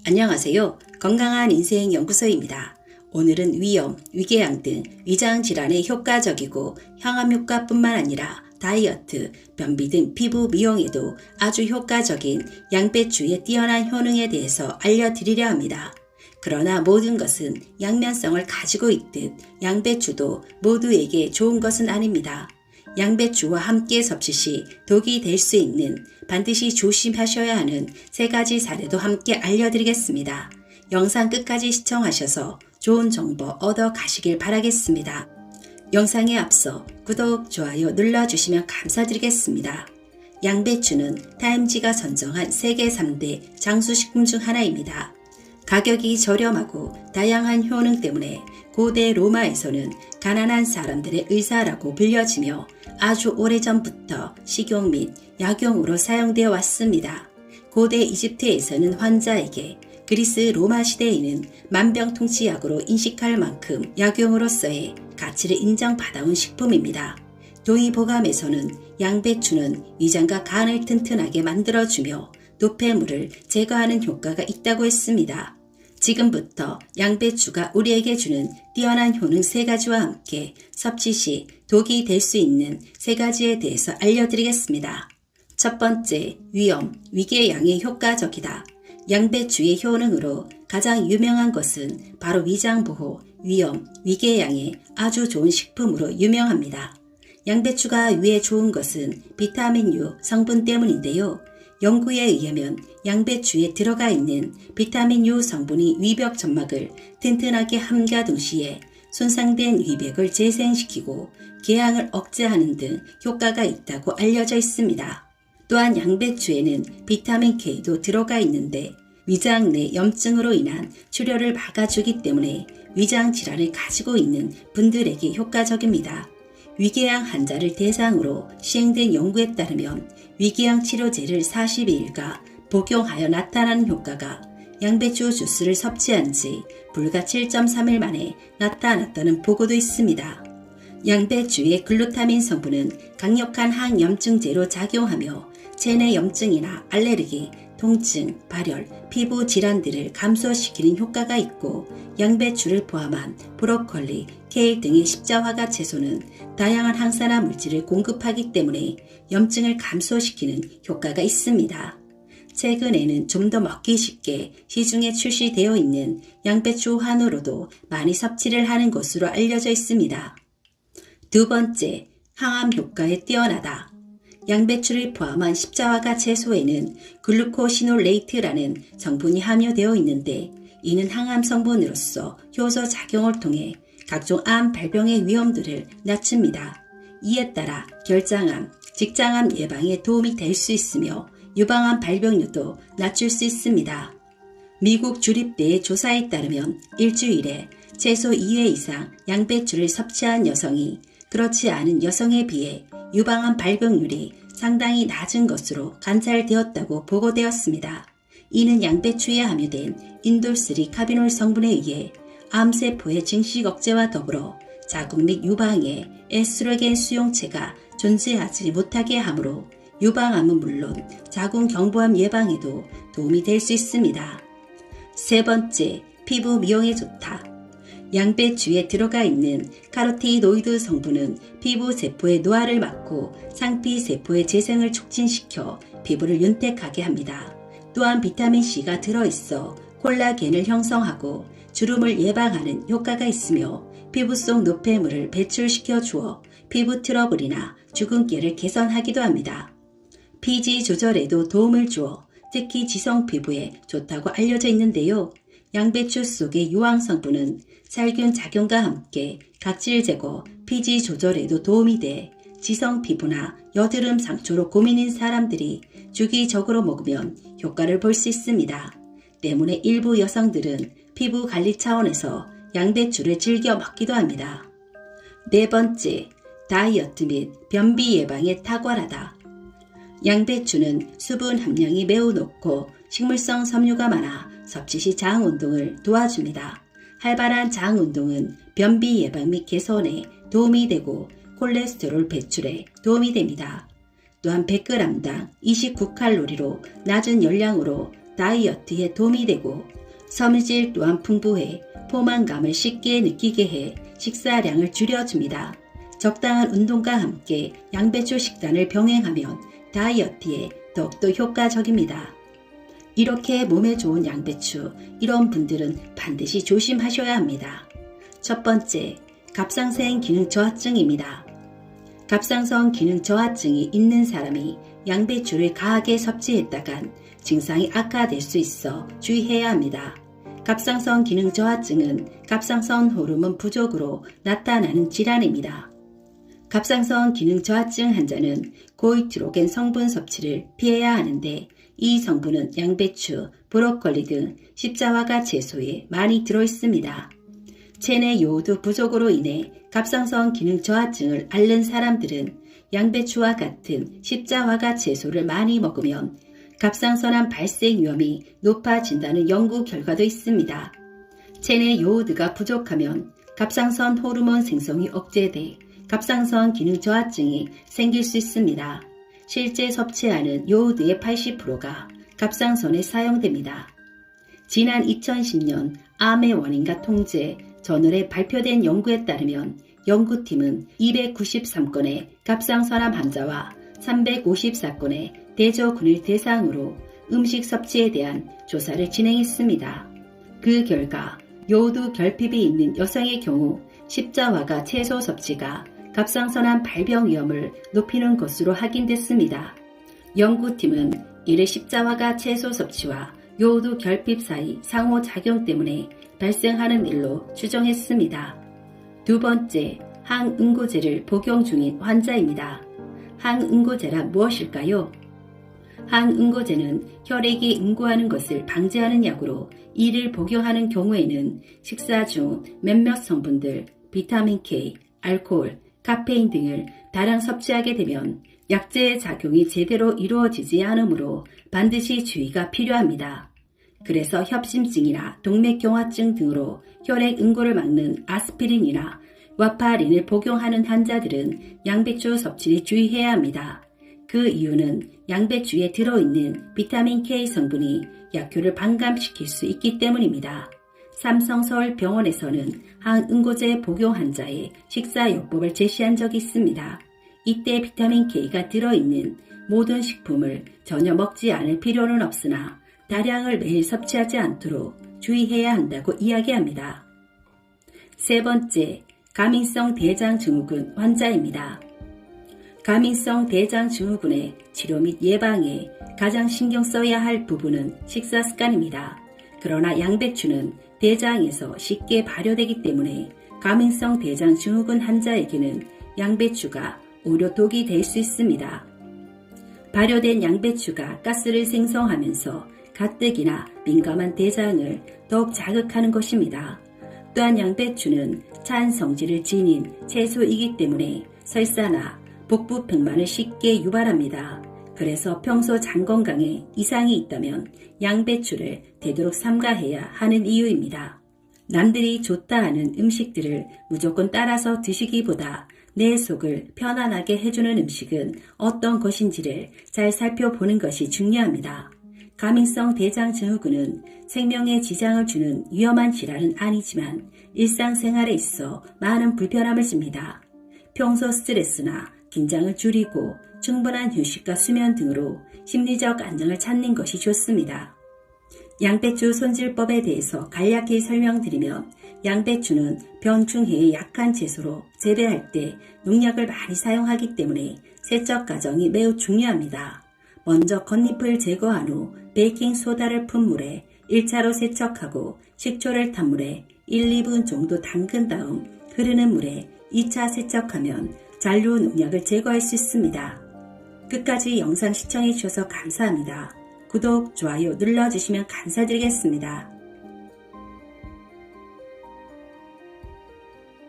안녕하세요. 건강한 인생 연구소입니다. 오늘은 위염, 위궤양 등 위장 질환에 효과적이고 항암 효과뿐만 아니라 다이어트, 변비 등 피부 미용에도 아주 효과적인 양배추의 뛰어난 효능에 대해서 알려드리려 합니다. 그러나 모든 것은 양면성을 가지고 있듯 양배추도 모두에게 좋은 것은 아닙니다. 양배추와 함께 섭취 시 독이 될 수 있는 반드시 조심하셔야 하는 3가지 사례도 함께 알려드리겠습니다. 영상 끝까지 시청하셔서 좋은 정보 얻어 가시길 바라겠습니다. 영상에 앞서 구독, 좋아요 눌러주시면 감사드리겠습니다. 양배추는 타임지가 선정한 세계 3대 장수식품 중 하나입니다. 가격이 저렴하고 다양한 효능 때문에 고대 로마에서는 가난한 사람들의 의사라고 불려지며 아주 오래전부터 식용 및 약용으로 사용되어 왔습니다. 고대 이집트에서는 환자에게, 그리스 로마 시대에는 만병통치약으로 인식할 만큼 약용으로서의 가치를 인정받아온 식품입니다. 동의보감에서는 양배추는 위장과 간을 튼튼하게 만들어주며 노폐물을 제거하는 효과가 있다고 했습니다. 지금부터 양배추가 우리에게 주는 뛰어난 효능 3가지와 함께 섭취 시 독이 될 수 있는 3가지에 대해서 알려드리겠습니다. 첫 번째, 위염, 위궤양에 효과적이다. 양배추의 효능으로 가장 유명한 것은 바로 위장보호, 위염, 위궤양에 아주 좋은 식품으로 유명합니다. 양배추가 위에 좋은 것은 비타민 U 성분 때문인데요. 연구에 의하면 양배추에 들어가 있는 비타민 U 성분이 위벽 점막을 튼튼하게 함과 동시에 손상된 위벽을 재생시키고 궤양을 억제하는 등 효과가 있다고 알려져 있습니다. 또한 양배추에는 비타민 K도 들어가 있는데 위장 내 염증으로 인한 출혈을 막아주기 때문에 위장 질환을 가지고 있는 분들에게 효과적입니다. 위궤양 환자를 대상으로 시행된 연구에 따르면 위궤양 치료제를 42일간 복용하여 나타나는 효과가 양배추 주스를 섭취한 지 불과 7.3일 만에 나타났다는 보고도 있습니다. 양배추의 글루타민 성분은 강력한 항염증제로 작용하며 체내 염증이나 알레르기, 통증, 발열, 피부 질환들을 감소시키는 효과가 있고 양배추를 포함한 브로콜리, 케일 등의 십자화과 채소는 다양한 항산화 물질을 공급하기 때문에 염증을 감소시키는 효과가 있습니다. 최근에는 좀 더 먹기 쉽게 시중에 출시되어 있는 양배추 환으로도 많이 섭취를 하는 것으로 알려져 있습니다. 두 번째, 항암 효과에 뛰어나다. 양배추를 포함한 십자화과 채소에는 글루코시놀레이트라는 성분이 함유되어 있는데 이는 항암 성분으로서 효소 작용을 통해 각종 암 발병의 위험도를 낮춥니다. 이에 따라 결장암, 직장암 예방에 도움이 될 수 있으며 유방암 발병률도 낮출 수 있습니다. 미국 주립대의 조사에 따르면 일주일에 최소 2회 이상 양배추를 섭취한 여성이 그렇지 않은 여성에 비해 유방암 발병률이 상당히 낮은 것으로 관찰되었다고 보고되었습니다. 이는 양배추에 함유된 인돌3 카비놀 성분에 의해 암세포의 증식 억제와 더불어 자궁 및 유방에 에스트로겐 수용체가 존재하지 못하게 하므로 유방암은 물론 자궁 경부암 예방에도 도움이 될 수 있습니다. 세 번째, 피부 미용에 좋다. 양배추에 들어가 있는 카로티노이드 성분은 피부 세포의 노화를 막고 상피 세포의 재생을 촉진시켜 피부를 윤택하게 합니다. 또한 비타민C가 들어있어 콜라겐을 형성하고 주름을 예방하는 효과가 있으며 피부 속 노폐물을 배출시켜 주어 피부 트러블이나 주근깨를 개선하기도 합니다. 피지 조절에도 도움을 주어 특히 지성 피부에 좋다고 알려져 있는데요. 양배추 속의 유황 성분은 살균 작용과 함께 각질 제거, 피지 조절에도 도움이 돼 지성 피부나 여드름 상처로 고민인 사람들이 주기적으로 먹으면 효과를 볼 수 있습니다. 때문에 일부 여성들은 피부 관리 차원에서 양배추를 즐겨 먹기도 합니다. 네 번째, 다이어트 및 변비 예방에 탁월하다. 양배추는 수분 함량이 매우 높고 식물성 섬유가 많아 섭취 시 장 운동을 도와줍니다. 활발한 장 운동은 변비 예방 및 개선에 도움이 되고 콜레스테롤 배출에 도움이 됩니다. 또한 100g당 29칼로리로 낮은 열량으로 다이어트에 도움이 되고 섬유질 또한 풍부해 포만감을 쉽게 느끼게 해 식사량을 줄여줍니다. 적당한 운동과 함께 양배추 식단을 병행하면 다이어트에 더욱더 효과적입니다. 이렇게 몸에 좋은 양배추, 이런 분들은 반드시 조심하셔야 합니다. 첫 번째, 갑상선 기능 저하증입니다. 갑상선 기능 저하증이 있는 사람이 양배추를 과하게 섭취했다간 증상이 악화될 수 있어 주의해야 합니다. 갑상선 기능 저하증은 갑상선 호르몬 부족으로 나타나는 질환입니다. 갑상선 기능 저하증 환자는 고이트로겐 성분 섭취를 피해야 하는데 이 성분은 양배추, 브로콜리 등 십자화과 채소에 많이 들어있습니다. 체내 요오드 부족으로 인해 갑상선 기능 저하증을 앓는 사람들은 양배추와 같은 십자화과 채소를 많이 먹으면 갑상선암 발생 위험이 높아진다는 연구 결과도 있습니다. 체내 요오드가 부족하면 갑상선 호르몬 생성이 억제돼 갑상선 기능 저하증이 생길 수 있습니다. 실제 섭취하는 요오드의 80%가 갑상선에 사용됩니다. 지난 2010년 암의 원인과 통제 저널에 발표된 연구에 따르면 연구팀은 293건의 갑상선암 환자와 354건의 대저군을 대상으로 음식 섭취에 대한 조사를 진행했습니다. 그 결과 요오드 결핍이 있는 여성의 경우 십자화과 채소 섭취가 갑상선암 발병 위험을 높이는 것으로 확인됐습니다. 연구팀은 이를 십자화과 채소 섭취와 요오드 결핍 사이 상호작용 때문에 발생하는 일로 추정했습니다. 두 번째, 항응고제를 복용 중인 환자입니다. 항응고제란 무엇일까요? 항응고제는 혈액이 응고하는 것을 방지하는 약으로 이를 복용하는 경우에는 식사 중 몇몇 성분들, 비타민 K, 알코올, 카페인 등을 다량 섭취하게 되면 약제의 작용이 제대로 이루어지지 않으므로 반드시 주의가 필요합니다. 그래서 협심증이나 동맥경화증 등으로 혈액 응고를 막는 아스피린이나 와파린을 복용하는 환자들은 양배추 섭취에 주의해야 합니다. 그 이유는 양배추에 들어있는 비타민 K 성분이 약효를 반감시킬 수 있기 때문입니다. 삼성서울병원에서는 항응고제 복용 환자의 식사요법을 제시한 적이 있습니다. 이때 비타민 K가 들어있는 모든 식품을 전혀 먹지 않을 필요는 없으나 다량을 매일 섭취하지 않도록 주의해야 한다고 이야기합니다. 세 번째, 가민성 대장증후군 환자입니다. 가민성 대장증후군의 치료 및 예방에 가장 신경 써야 할 부분은 식사 습관입니다. 그러나 양배추는 대장에서 쉽게 발효되기 때문에 가민성 대장증후군 환자에게는 양배추가 오히려 독이 될 수 있습니다. 발효된 양배추가 가스를 생성하면서 가뜩이나 민감한 대장을 더욱 자극하는 것입니다. 또한 양배추는 찬 성질을 지닌 채소이기 때문에 설사나 복부 평만을 쉽게 유발합니다. 그래서 평소 장 건강에 이상이 있다면 양배추를 되도록 삼가해야 하는 이유입니다. 남들이 좋다 하는 음식들을 무조건 따라서 드시기보다 내 속을 편안하게 해주는 음식은 어떤 것인지를 잘 살펴보는 것이 중요합니다. 가민성 대장증후군은 생명에 지장을 주는 위험한 질환은 아니지만 일상생활에 있어 많은 불편함을 줍니다. 평소 스트레스나 긴장을 줄이고 충분한 휴식과 수면 등으로 심리적 안정을 찾는 것이 좋습니다. 양배추 손질법에 대해서 간략히 설명드리면 양배추는 병충해에 약한 채소로 재배할 때 농약을 많이 사용하기 때문에 세척 과정이 매우 중요합니다. 먼저 겉잎을 제거한 후 베이킹소다를 푼 물에 1차로 세척하고 식초를 탄 물에 1, 2분 정도 담근 다음 흐르는 물에 2차 세척하면 잔류 농약을 제거할 수 있습니다. 끝까지 영상 시청해주셔서 감사합니다. 구독, 좋아요 눌러주시면 감사드리겠습니다.